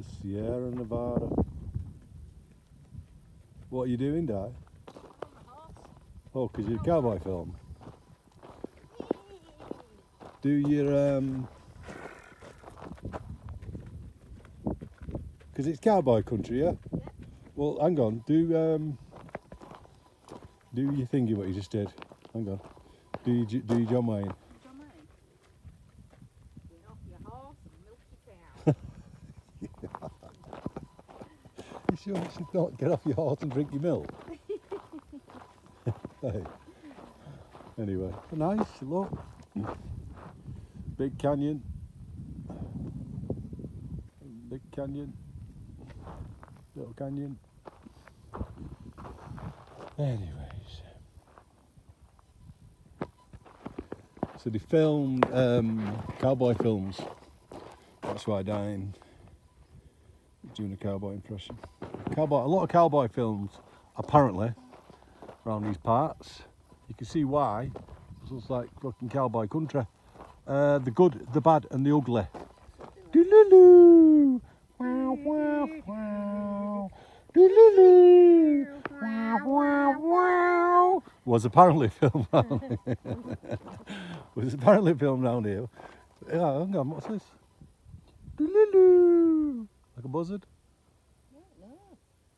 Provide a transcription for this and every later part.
the Sierra Nevada. What are you doing, Di? Oh, because you're a cowboy film. Do your because it's cowboy country, yeah? Yeah. Well, hang on. Do your thingy what you just did. Hang on. Do your John Wayne. John Wayne. Get off your horse and milk your cow. You sure you should not get off your horse and drink your milk? Hey. Anyway, nice, look. Big canyon. Big canyon. Little canyon. Anyways. So they filmed cowboy films. That's why Diane was doing a cowboy impression. A lot of cowboy films, apparently, around these parts. You can see why. It looks like fucking cowboy country. The good, the bad, and the ugly. Doodaloo! Wow, wow, wow. Doodaloo! Wow, wow, wow. Was apparently filmed round here. Was apparently filmed round here. Yeah, hang on, what's this? Doodaloo! Like a buzzard? No.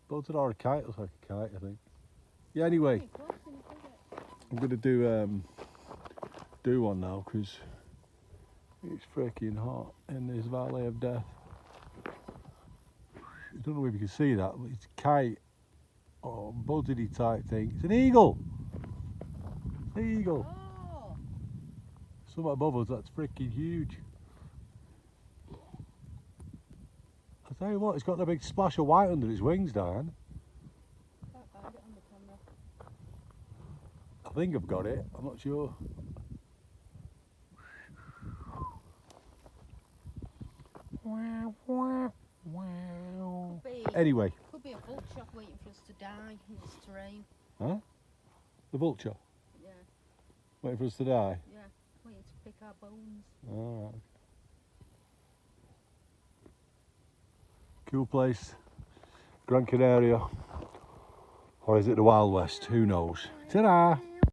Buzzard or a kite? Looks like a kite, I think. Yeah, anyway. I'm going to do one now because it's freaking hot in this valley of death. I don't know if you can see that, but it's a kite or buzzardy type thing. It's an eagle. It's an eagle. Oh. Something above us that's freaking huge. I tell you what, it's got a big splash of white under its wings, Diane. Can't find it on the camera. I think I've got it. I'm not sure. Wow, wow, wow. Anyway. Could be a vulture waiting for us to die in this terrain. Huh? The vulture? Yeah, Waiting for us to die? yeah. Waiting to pick our bones. Alright. Cool place. Gran Canaria. Or is it the Wild West? Who knows? Ta-da!